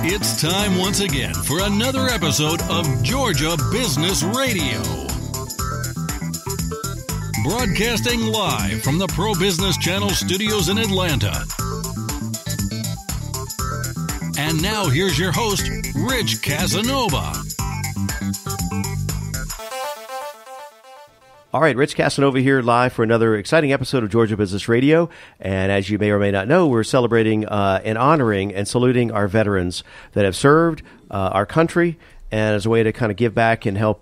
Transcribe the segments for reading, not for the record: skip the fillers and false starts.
It's time once again for another episode of Georgia Business Radio. Broadcasting live from the Pro Business Channel studios in Atlanta. And now here's your host, Rich Casanova. All right, Rich Casanova here live for another exciting episode of Georgia Business Radio. And as you may or may not know, we're celebrating and honoring and saluting our veterans that have served our country, and as a way to kind of give back and help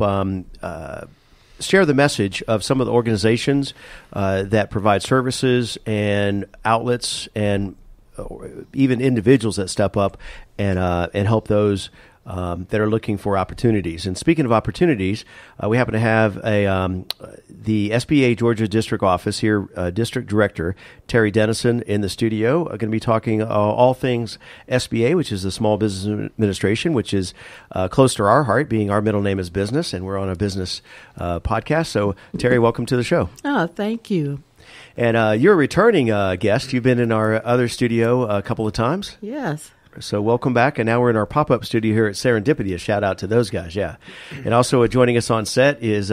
share the message of some of the organizations that provide services and outlets and even individuals that step up and help those that are looking for opportunities. And speaking of opportunities, we happen to have the SBA Georgia District Office here, District Director Terri Denison in the studio. Going to be talking all things SBA, which is the Small Business Administration, which is close to our heart, being our middle name is business, and we're on a business podcast. So, Terri, welcome to the show. Oh, thank you. And you're a returning guest. You've been in our other studio a couple of times. Yes. So welcome back, and now we're in our pop-up studio here at Serendipity. A shout-out to those guys, yeah. And also joining us on set is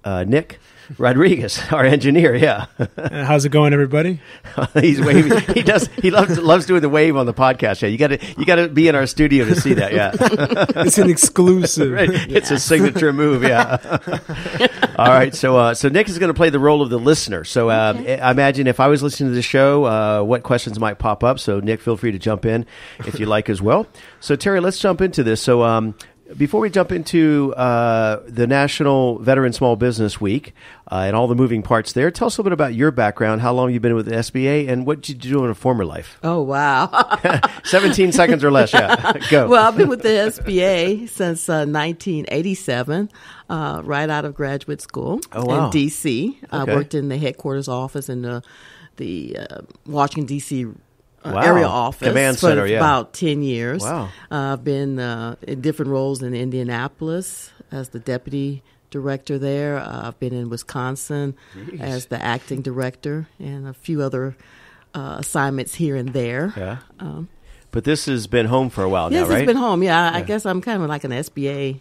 Nick Rodriguez, our engineer, yeah. How's it going, everybody? He's waving. He loves doing the wave on the podcast. Yeah, you got to be in our studio to see that. Yeah, it's an exclusive. Right. It's a signature move. Yeah. All right. So Nick is going to play the role of the listener. So I imagine if I was listening to the show, what questions might pop up. So Nick, feel free to jump in if you like as well. So Terri, let's jump into this. So before we jump into the National Veteran Small Business Week and all the moving parts there, tell us a little bit about your background, how long you've been with the SBA, and what did you do in a former life? Oh, wow. 17 seconds or less, yeah. Go. Well, I've been with the SBA since 1987, right out of graduate school in D.C. I worked in the headquarters office in the Washington, D.C. area office Command Center, for about 10 years. Wow. I've been in different roles in Indianapolis as the deputy director there. I've been in Wisconsin as the acting director, and a few other assignments here and there. Yeah. But this has been home for a while now, right? Yes, it's been home. Yeah, I guess I'm kind of like an SBA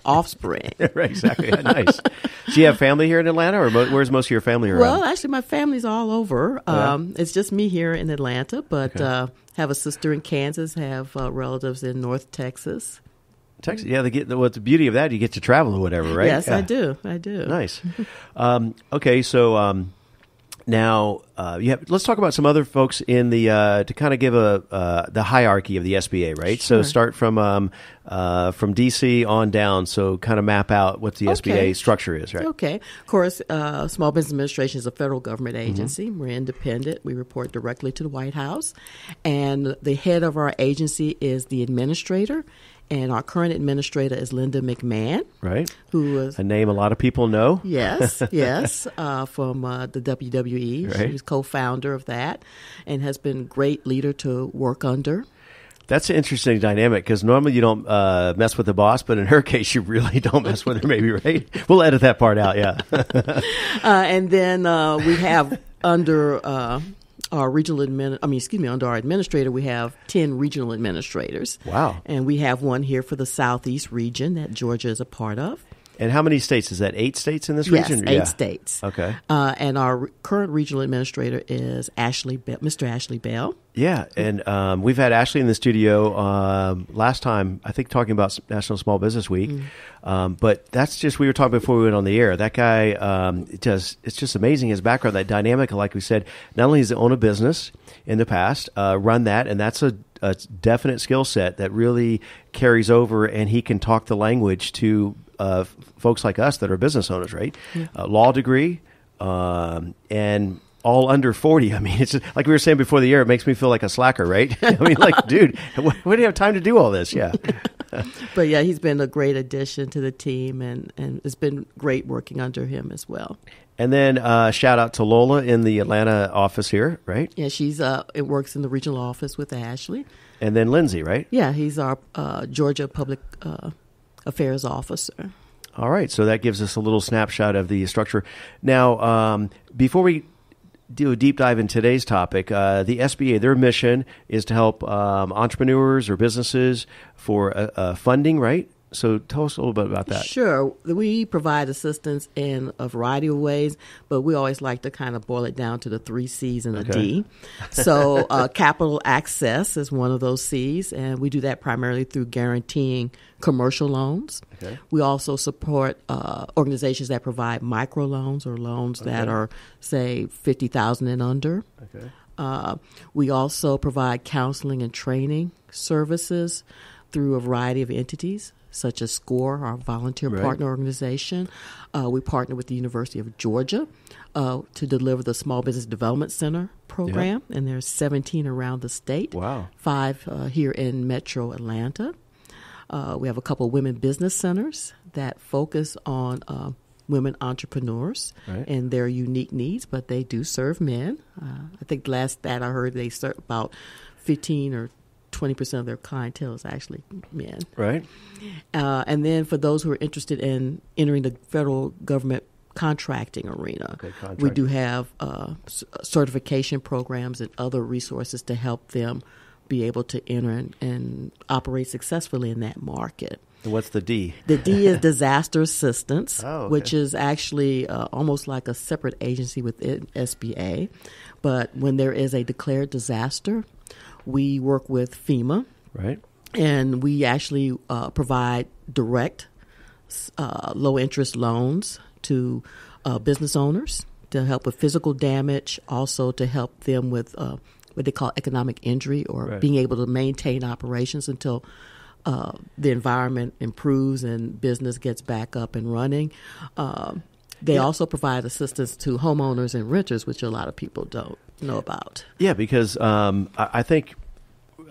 offspring. Right, exactly. Yeah, nice. Do you have family here in Atlanta, or where's most of your family around? Well, actually, my family's all over. It's just me here in Atlanta, but have a sister in Kansas, have relatives in North Texas. Texas, yeah. What's the beauty of that? You get to travel or whatever, right? Yes, yeah. I do. Nice. Okay, so now let's talk about some other folks in the to kind of give the hierarchy of the SBA, right? Sure. So start from DC on down. So kind of map out what the SBA structure is, right? Okay. Of course, Small Business Administration is a federal government agency. Mm-hmm. We're independent. We report directly to the White House, and the head of our agency is the administrator. And our current administrator is Linda McMahon. Right. Who is a name a lot of people know. Yes, from the WWE. Right. She was co-founder of that and has been a great leader to work under. That's an interesting dynamic, because normally you don't mess with the boss, but in her case, you really don't mess with her, maybe, right? We'll edit that part out, yeah. And then we have under... under our administrator, we have 10 regional administrators. Wow. And we have one here for the Southeast region that Georgia is a part of. And how many states? Is that 8 states in this region? Yes, 8 states. Okay. And our current regional administrator is Mr. Ashley Bell. Yeah, and we've had Ashley in the studio last time, I think, talking about National Small Business Week. But that's just, we were talking before we went on the air. That guy, it's just amazing, his background, that dynamic. Like we said, not only has he owned a business in the past, run that, and that's a definite skill set that really carries over, and he can talk the language to folks like us that are business owners, right? Yeah. Law degree, and all under 40. I mean, it's just, like we were saying before the air, it makes me feel like a slacker, right? I mean, like, dude, when do you have time to do all this? Yeah. But yeah, he's been a great addition to the team, and it's been great working under him as well. And then shout out to Lola in the Atlanta office here, right? Yeah, it works in the regional office with Ashley. And then Lindsay, right? Yeah, he's our Georgia Public Affairs Officer. All right, so that gives us a little snapshot of the structure. Now, before we do a deep dive in today's topic. The SBA, their mission is to help entrepreneurs or businesses for funding, right? So tell us a little bit about that. Sure. We provide assistance in a variety of ways, but we always like to kind of boil it down to the 3 C's and a D. So capital access is one of those C's, and we do that primarily through guaranteeing commercial loans. Okay. We also support organizations that provide microloans or loans that are, say, $50,000 and under. Okay. We also provide counseling and training services through a variety of entities, such as SCORE, our volunteer partner organization. We partner with the University of Georgia to deliver the Small Business Development Center program, and there's 17 around the state. Wow. 5 here in Metro Atlanta. We have a couple of women business centers that focus on women entrepreneurs and their unique needs, but they do serve men. I think the last stat I heard, they serve about 15 or 20% of their clientele is actually men. Right. And then for those who are interested in entering the federal government contracting arena, we do have certification programs and other resources to help them be able to enter and operate successfully in that market. And what's the D? The D is disaster assistance, which is actually almost like a separate agency within SBA. But when there is a declared disaster, we work with FEMA, and we actually provide direct low-interest loans to business owners to help with physical damage, also to help them with what they call economic injury or being able to maintain operations until the environment improves and business gets back up and running. They also provide assistance to homeowners and renters, which a lot of people don't know about. Yeah, because I think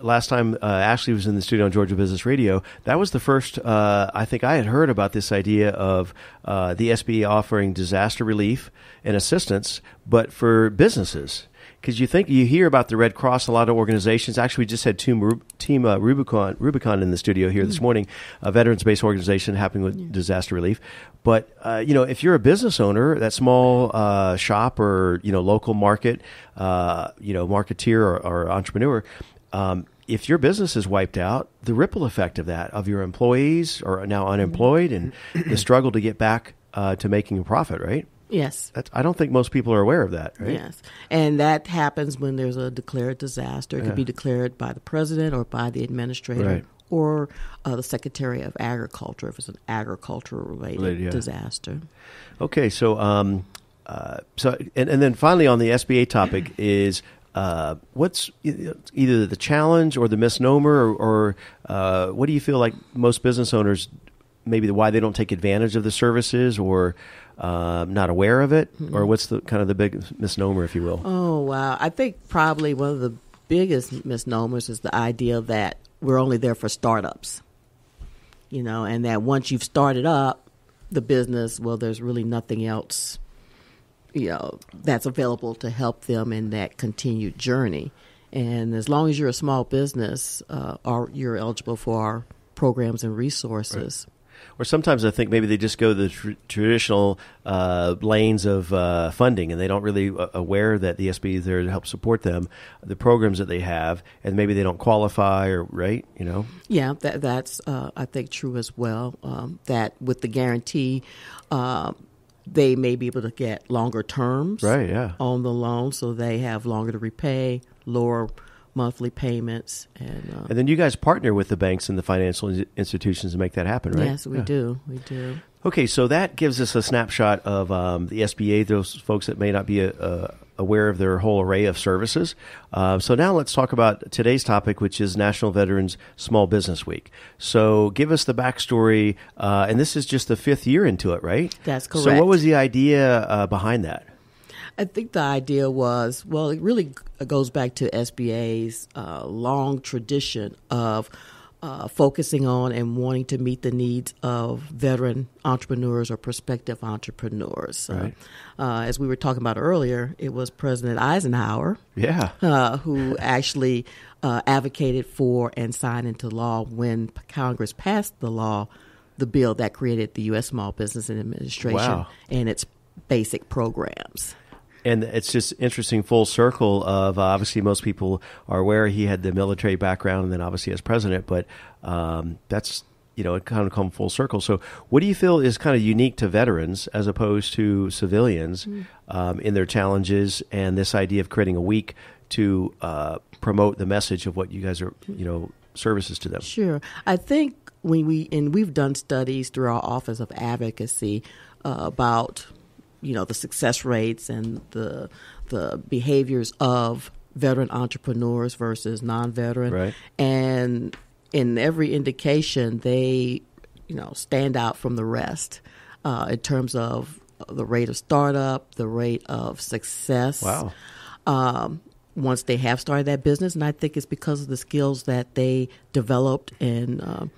last time Ashley was in the studio on Georgia Business Radio, that was the first I think I had heard about this idea of the SBA offering disaster relief and assistance, but for businesses. Because you hear about the Red Cross, a lot of organizations. Actually, we just had Team Rubicon in the studio here this morning, a veterans-based organization helping with disaster relief. But if you're a business owner, that small shop or local market, marketeer or entrepreneur, if your business is wiped out, the ripple effect of that, of your employees are now unemployed, and the struggle to get back to making a profit, right? Yes. I don't think most people are aware of that, right? Yes. And that happens when there's a declared disaster. It could be declared by the president or by the administrator or the Secretary of Agriculture if it's an agriculture-related disaster. Okay. So, and then finally on the SBA topic is what's either the challenge or the misnomer or what do you feel like most business owners, maybe why they don't take advantage of the services or not aware of it, or what's the kind of the big misnomer, if you will? Oh, wow. I think probably one of the biggest misnomers is the idea that we're only there for startups, and that once you've started up the business, well, there's really nothing else, that's available to help them in that continued journey. And as long as you're a small business, you're eligible for our programs and resources. Right. Or sometimes I think maybe they just go the traditional lanes of funding, and they don't really aware that the SBA is there to help support them, the programs that they have, and maybe they don't qualify, or right, Yeah, that's I think true as well. That with the guarantee, they may be able to get longer terms on the loan, so they have longer to repay, lower monthly payments. And then you guys partner with the banks and the financial institutions to make that happen, right? Yes, we do. We do. Okay, so that gives us a snapshot of the SBA, those folks that may not be aware of their whole array of services. So now let's talk about today's topic, which is National Veterans Small Business Week. So give us the backstory, and this is just the 5th year into it, right? That's correct. So what was the idea behind that? I think the idea was, it really goes back to SBA's long tradition of focusing on and wanting to meet the needs of veteran entrepreneurs or prospective entrepreneurs. Right. As we were talking about earlier, it was President Eisenhower who actually advocated for and signed into law when Congress passed the bill that created the U.S. Small Business Administration and its basic programs. And it's just interesting full circle of obviously most people are aware he had the military background and then obviously as president, but that's, it kind of come full circle. So what do you feel is kind of unique to veterans as opposed to civilians in their challenges and this idea of creating a week to promote the message of what you guys are, services to them? Sure. I think we've done studies through our Office of Advocacy about the success rates and the behaviors of veteran entrepreneurs versus non-veteran. Right. And in every indication, they, stand out from the rest in terms of the rate of startup, the rate of success. Wow. Once they have started that business, and I think it's because of the skills that they developed and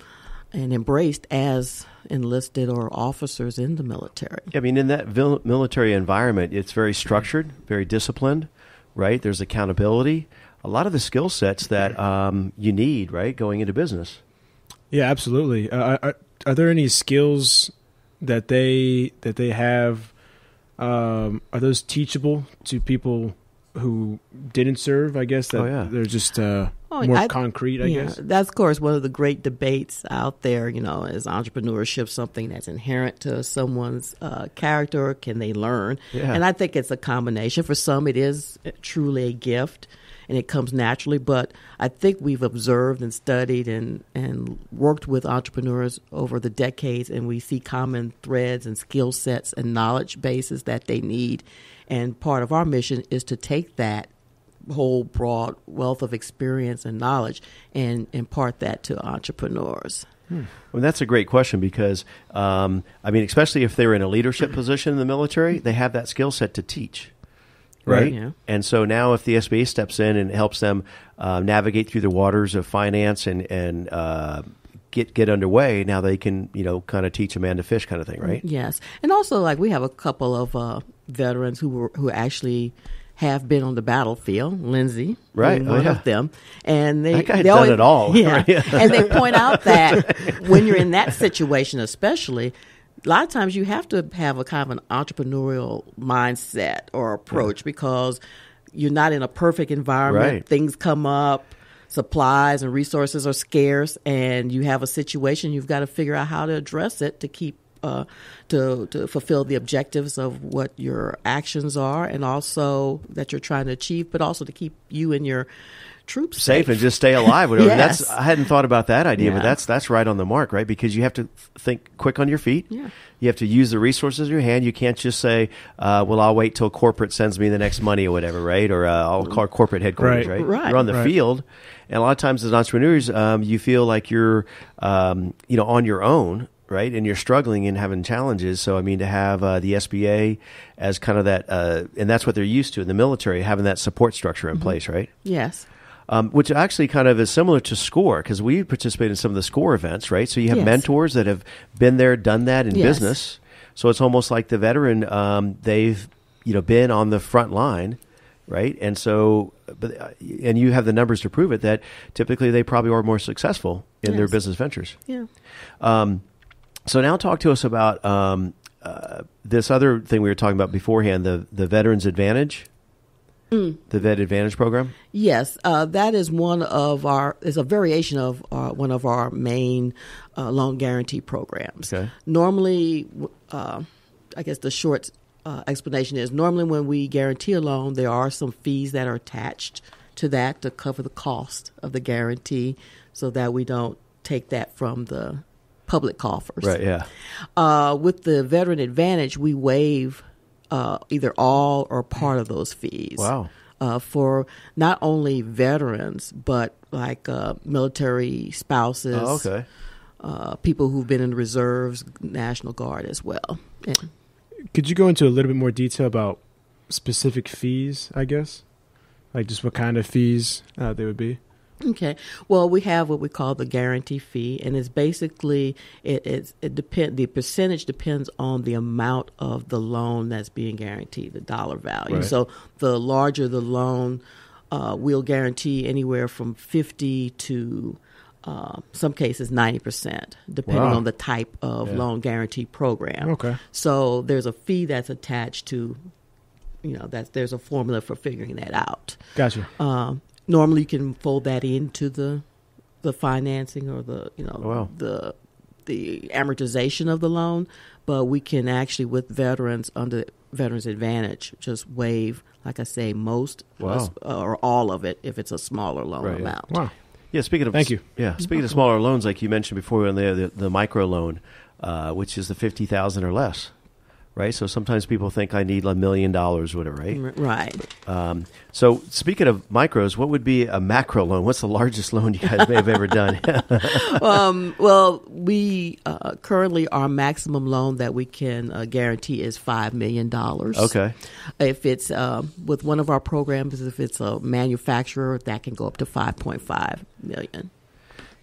embraced as enlisted or officers in the military. I mean, in that military environment, it's very structured, very disciplined, right? There's accountability, a lot of the skill sets that you need, right, going into business. Yeah, absolutely. Are there any skills that they have? Are those teachable to people who didn't serve? I guess that they're just more concrete, I guess. That's, of course, one of the great debates out there, is entrepreneurship something that's inherent to someone's character, or can they learn? Yeah. And I think it's a combination. For some, it is truly a gift, and it comes naturally. But I think we've observed and studied and worked with entrepreneurs over the decades, and we see common threads and skill sets and knowledge bases that they need. And part of our mission is to take that whole broad wealth of experience and knowledge and impart that to entrepreneurs. Well, that's a great question because, especially if they're in a leadership position in the military, they have that skill set to teach, right? Yeah. And so now if the SBA steps in and helps them navigate through the waters of finance and get underway, now they can, kind of teach a man to fish kind of thing, right? Yes. And also, we have a couple of veterans who actually have been on the battlefield. Lindsay, right? One of them, and they always done it all. Yeah, and they point out that when you're in that situation, especially, a lot of times you have to have a kind of an entrepreneurial mindset or approach because you're not in a perfect environment. Right. Things come up. Supplies and resources are scarce, and you have a situation. You've got to figure out how to address it to keep to fulfill the objectives of what your actions are, and also that you're trying to achieve, but also to keep you and your troops safe and just stay alive. Whatever. Yes. I hadn't thought about that idea, but that's right on the mark, right? Because you have to think quick on your feet. Yeah. You have to use the resources in your hand. You can't just say, I'll wait till corporate sends me the next money or whatever, right? Or I'll call corporate headquarters, right? You're on the field. And a lot of times as entrepreneurs, you feel like you're, on your own, right? And you're struggling and having challenges. So, to have the SBA as kind of that, and that's what they're used to in the military, having that support structure in place, right? Yes. Which actually kind of is similar to SCORE, because we participate in some of the SCORE events, right? So you have mentors that have been there, done that in business. So it's almost like the veteran, they've been on the front line, right? And so, and you have the numbers to prove it, that typically they probably are more successful in their business ventures. Yeah. So now talk to us about this other thing we were talking about beforehand, the Veterans Advantage. The Vet Advantage program? Yes, that is is a variation of one of our main loan guarantee programs. Okay. Normally, I guess the short explanation is normally when we guarantee a loan, there are some fees that are attached to that to cover the cost of the guarantee so that we don't take that from the public coffers. Right, yeah. With the Veteran Advantage, we waive either all or part of those fees. Wow. For not only veterans, but like military spouses. Oh, okay. People who've been in the reserves, National Guard as well. Yeah. Could you go into a little bit more detail about specific fees, I guess? Like just what kind of fees they would be? Okay. Well, we have what we call the guarantee fee, and it's basically the percentage depends on the amount of the loan that's being guaranteed, the dollar value. Right. So the larger the loan, we'll guarantee anywhere from 50 to some cases 90%, depending on the type of loan guarantee program. Okay. So there's a fee that's attached to there's a formula for figuring that out. Gotcha. Normally, you can fold that into the financing or the amortization of the loan, but we can actually, with veterans under Veterans Advantage, just waive, like I say, most or all of it if it's a smaller loan amount. Yeah. Wow. Yeah, Thank you. Yeah, speaking of smaller loans, like you mentioned before, on the micro loan, which is the $50,000 or less, right? So sometimes people think I need $1 million, whatever, right? Right. So speaking of micros, what would be a macro loan? What's the largest loan you guys may have ever done? Well, we currently our maximum loan that we can guarantee is $5 million. Okay. If it's with one of our programs, if it's a manufacturer, that can go up to $5.5 million.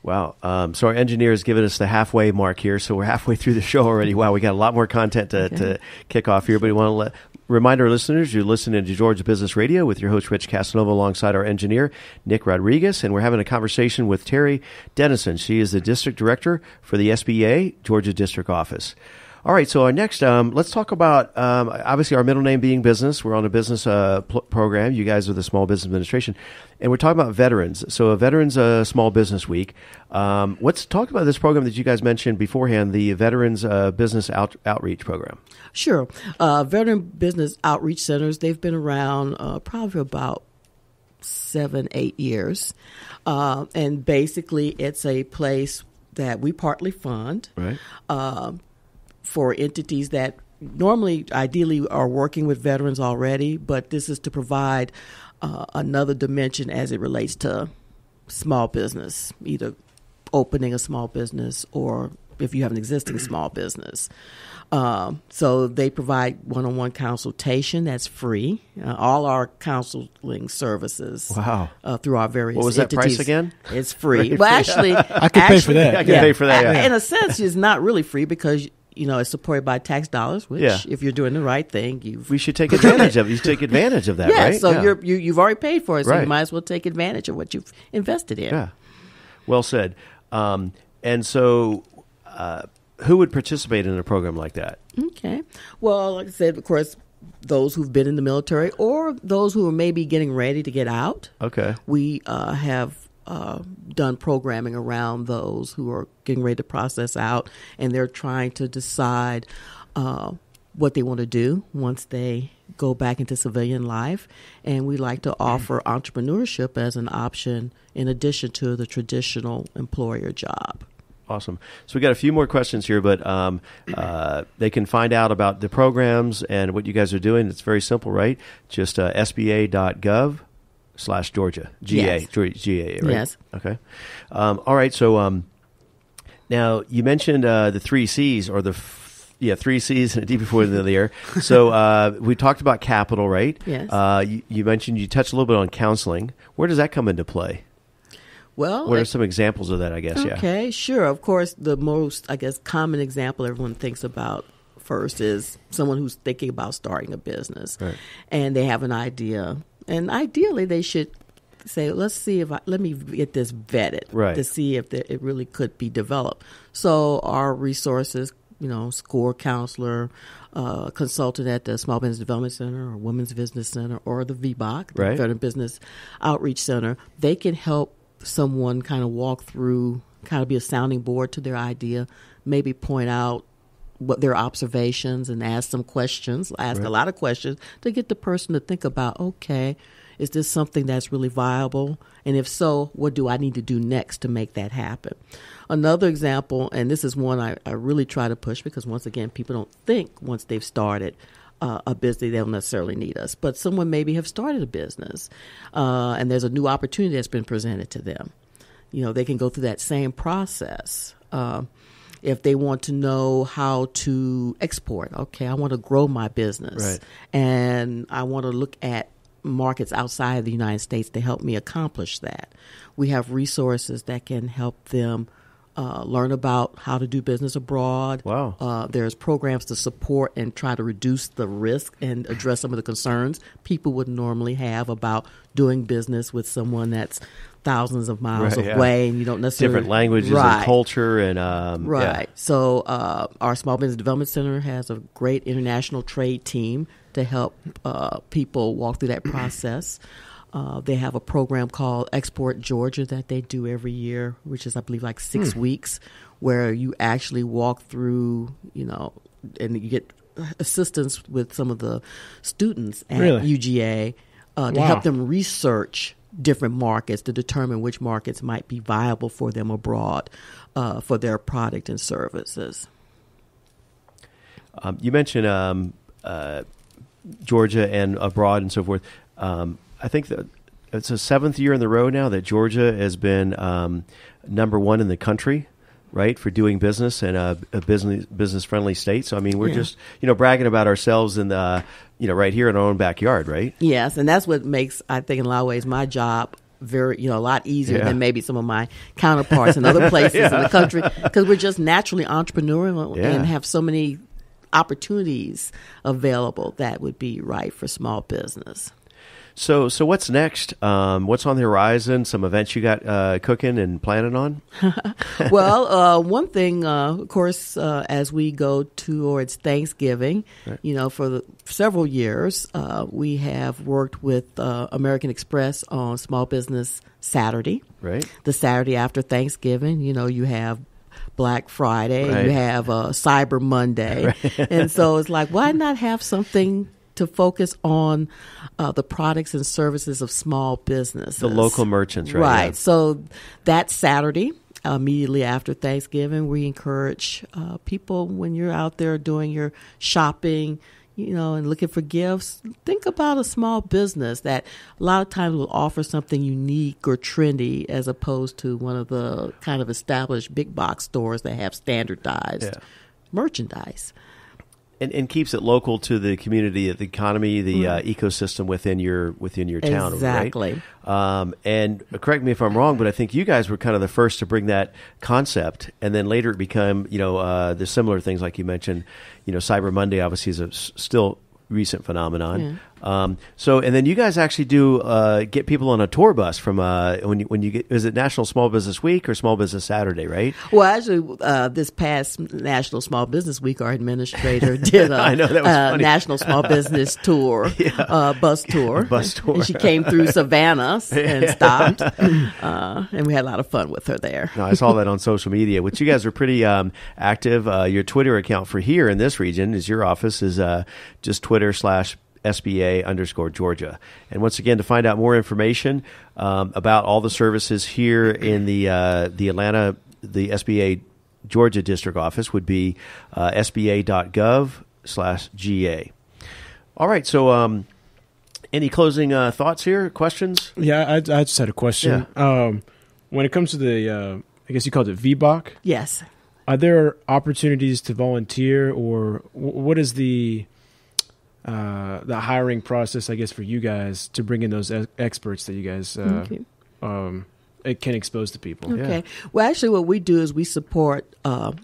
Wow. So our engineer has given us the halfway mark here. So we're halfway through the show already. Wow, we got a lot more content to kick off here. But we want to remind our listeners, you're listening to Georgia Business Radio with your host, Rich Casanova, alongside our engineer, Nick Rodriguez. And we're having a conversation with Terri Denison. She is the district director for the SBA Georgia District Office. All right, so our next, let's talk about, obviously, our middle name being business. We're on a business program. You guys are the Small Business Administration. And we're talking about veterans. So a Veterans Small Business Week. Let's talk about this program that you guys mentioned beforehand, the Veterans Business Outreach Program. Sure. Veteran Business Outreach Centers, they've been around probably about 7-8 years. And basically, it's a place that we partly fund. Right. For entities that normally, ideally, are working with veterans already, but this is to provide another dimension as it relates to small business, either opening a small business or if you have an existing small business. So they provide one-on-one consultation that's free. All our counseling services through our various What was that entities. Price again? It's free. Well, actually, I could pay for that. I can pay for that. Yeah. In a sense, it's not really free because it's supported by tax dollars, which if you're doing the right thing, we should take advantage of it. You should take advantage of that, right? So you've already paid for it, so you might as well take advantage of what you've invested in. Yeah, well said. And so, who would participate in a program like that? Okay. Well, like I said, of course, those who've been in the military or those who are maybe getting ready to get out. Okay. We have done programming around those who are getting ready to process out, and they're trying to decide what they want to do once they go back into civilian life. And we like to offer entrepreneurship as an option in addition to the traditional employer job. Awesome. So we got a few more questions here, but they can find out about the programs and what you guys are doing. It's very simple, right? Just sba.gov/Georgia. GA, right? Yes. Okay. All right. So now you mentioned the 3 C's or 3 C's and a D before the end of the year. So we talked about capital, right? Yes. You mentioned you touched a little bit on counseling. Where does that come into play? Well, what are some examples of that, I guess? Okay, sure. Of course, the most, common example everyone thinks about first is someone who's thinking about starting a business. Right. And they have an idea. And ideally, they should say, let me get this vetted to see if it really could be developed. So our resources, SCORE counselor, consultant at the Small Business Development Center or Women's Business Center or the VBOC, the Veteran Business Outreach Center, they can help someone kind of walk through, kind of be a sounding board to their idea, maybe point out what their observations and ask some questions, a lot of questions to get the person to think about, okay, is this something that's really viable? And if so, what do I need to do next to make that happen? Another example, and this is one I really try to push because, once again, people don't think once they've started a business, they don't necessarily need us. But someone maybe have started a business and there's a new opportunity that's been presented to them. They can go through that same process. If they want to know how to export, okay, I want to grow my business and I want to look at markets outside of the United States to help me accomplish that. We have resources that can help them learn about how to do business abroad. Wow. There's programs to support and try to reduce the risk and address some of the concerns people would normally have about doing business with someone that's thousands of miles away and you don't necessarily... Different languages and culture and... So our Small Business Development Center has a great international trade team to help people walk through that process. They have a program called Export Georgia that they do every year, which is, I believe, like 6 weeks, where you actually walk through, and you get assistance with some of the students at UGA to help them research different markets to determine which markets might be viable for them abroad for their product and services. You mentioned Georgia and abroad and so forth. I think that it's the 7th year in the row now that Georgia has been number 1 in the country, right, for doing business and a business friendly state. So I mean, we're just bragging about ourselves in the right here in our own backyard, right? Yes, and that's what makes, I think, in a lot of ways my job very a lot easier than maybe some of my counterparts in other places in the country, because we're just naturally entrepreneurial and have so many opportunities available that would be right for small business. So what's next? What's on the horizon? Some events you got cooking and planning on? Well, one thing, of course, as we go towards Thanksgiving, for several years, we have worked with American Express on Small Business Saturday. Right. The Saturday after Thanksgiving, you have Black Friday, you have Cyber Monday. And so it's like, why not have something to focus on the products and services of small businesses. The local merchants, right? Right. Yeah. So that Saturday, immediately after Thanksgiving, we encourage people, when you're out there doing your shopping, and looking for gifts, think about a small business that a lot of times will offer something unique or trendy as opposed to one of the kind of established big box stores that have standardized merchandise. And keeps it local to the community, the economy, the ecosystem within your town. Exactly. Right? And correct me if I'm wrong, but I think you guys were kind of the first to bring that concept, and then later it became, the similar things like you mentioned. Cyber Monday obviously is a still recent phenomenon. So, and then you guys actually do get people on a tour bus from when you get, is it National Small Business Week or Small Business Saturday, right? Well, actually, this past National Small Business Week, our administrator did I know, that was funny. National Small Business tour, bus tour. Bus tour. And she came through Savannah and stopped, and we had a lot of fun with her there. No, I saw that on social media, which you guys are pretty active. Your Twitter account for here in this region is your office is just Twitter/SBA_Georgia. And once again, to find out more information about all the services here in the Atlanta, the SBA Georgia District Office would be sba.gov/GA. All right. So any closing thoughts here, questions? Yeah, I just had a question. Yeah. When it comes to the, I guess you called it VBOC? Yes. Are there opportunities to volunteer, or what is the hiring process, I guess, for you guys to bring in those experts that you guys it can expose to people? Okay. Yeah. Well, actually, what we do is we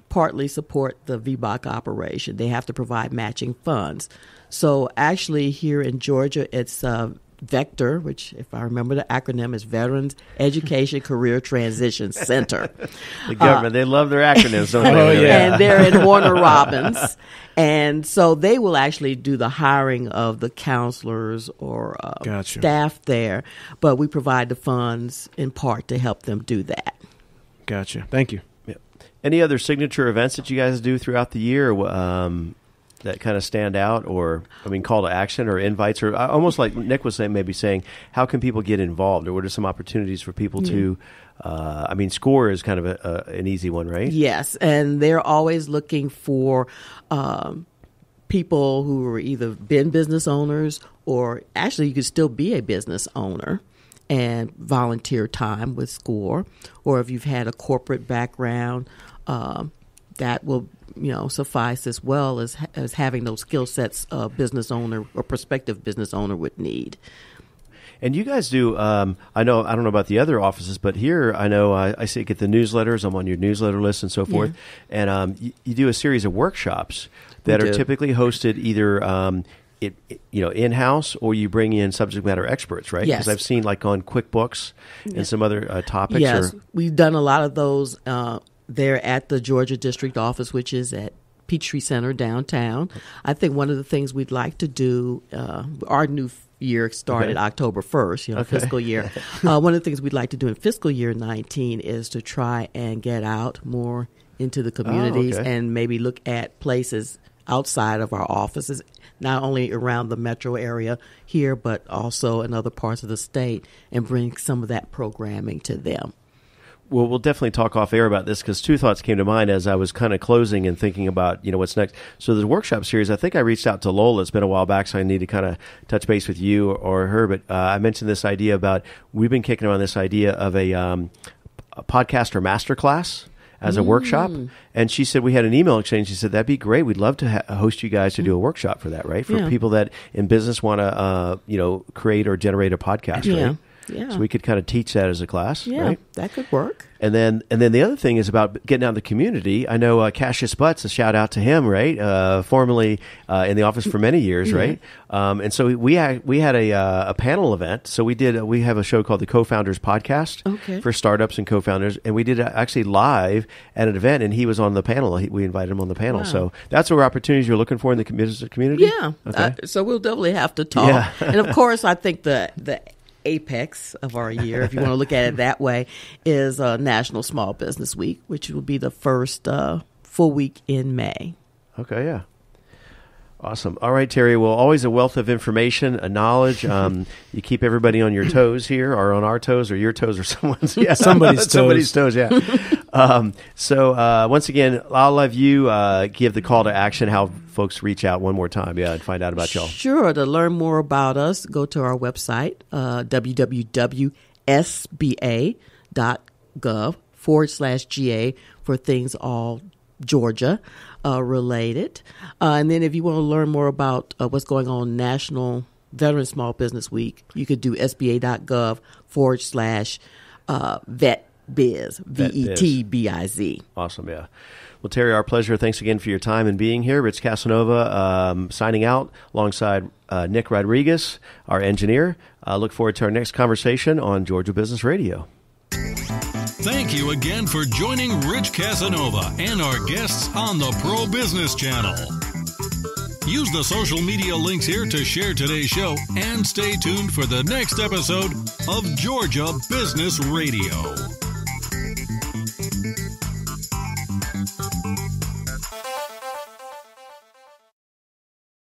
partly support the VBOC operation. They have to provide matching funds. So actually, here in Georgia, it's VECTOR, which, if I remember the acronym, is Veterans Education Career Transition Center. The government, they love their acronyms, don't they? Oh, yeah. And they're in Warner Robins. And so they will actually do the hiring of the counselors or staff there. But we provide the funds in part to help them do that. Gotcha. Thank you. Yeah. Any other signature events that you guys do throughout the year that kind of stand out, or, call to action or invites, or almost like Nick was saying, how can people get involved, or what are some opportunities for people to, SCORE is kind of an easy one, right? Yes, and they're always looking for people who are either been business owners, or actually you could still be a business owner and volunteer time with SCORE, or if you've had a corporate background, that will suffice, as well as having those skill sets a business owner or prospective business owner would need. And you guys do, I don't know about the other offices, but here I know I get the newsletters. I'm on your newsletter list and so forth. Yeah. And you do a series of workshops that are typically hosted either in-house, or you bring in subject matter experts, right? Yes. Because I've seen like on QuickBooks and some other topics. Yes, we've done a lot of those there at the Georgia District Office, which is at Peachtree Center downtown. I think one of the things we'd like to do, our new year started October 1st, fiscal year. One of the things we'd like to do in fiscal year 19 is to try and get out more into the communities and maybe look at places outside of our offices, not only around the metro area here, but also in other parts of the state, and bring some of that programming to them. Well, we'll definitely talk off air about this, because two thoughts came to mind as I was kind of closing and thinking about, what's next. So the workshop series, I think I reached out to Lola. It's been a while back, so I need to kind of touch base with you or her. But I mentioned this idea about, we've been kicking around this idea of a podcaster masterclass as a workshop. And she said, we had an email exchange. She said, that'd be great. We'd love to host you guys to do a workshop for that, right? For people that in business want to, create or generate a podcast, right? Yeah. So we could kind of teach that as a class, right? That could work. And then the other thing is about getting out in the community. I know Cassius Butts, a shout out to him, right? Formerly in the office for many years, right? And so we had a panel event. So we have a show called the Co-Founders Podcast for startups and co-founders, and we did actually live at an event, and he was on the panel. We invited him on the panel. Wow. So that's what opportunities you're looking for in the community. Yeah. Okay. So we'll definitely have to talk. Yeah. And of course, I think the apex of our year, if you want to look at it that way, is National Small Business Week, which will be the first full week in May. Okay, yeah. Awesome. All right, Terri. Well, always a wealth of information, knowledge. You keep everybody on your toes here, or on our toes, or your toes, or someone's. Yeah, somebody's toes. Yeah. So once again, I'll have you give the call to action, how folks reach out one more time, and find out about y'all. Sure. To learn more about us, go to our website, www.sba.gov/GA for things all Georgia related. And then if you want to learn more about what's going on National Veteran Small Business Week, you could do sba.gov/vetbiz, VETBIZ. Awesome, yeah. Well, Terri, our pleasure. Thanks again for your time and being here. Rich Casanova signing out alongside Nick Rodriguez, our engineer. Look forward to our next conversation on Georgia Business Radio. Thank you again for joining Rich Casanova and our guests on the Pro Business Channel. Use the social media links here to share today's show, and stay tuned for the next episode of Georgia Business Radio.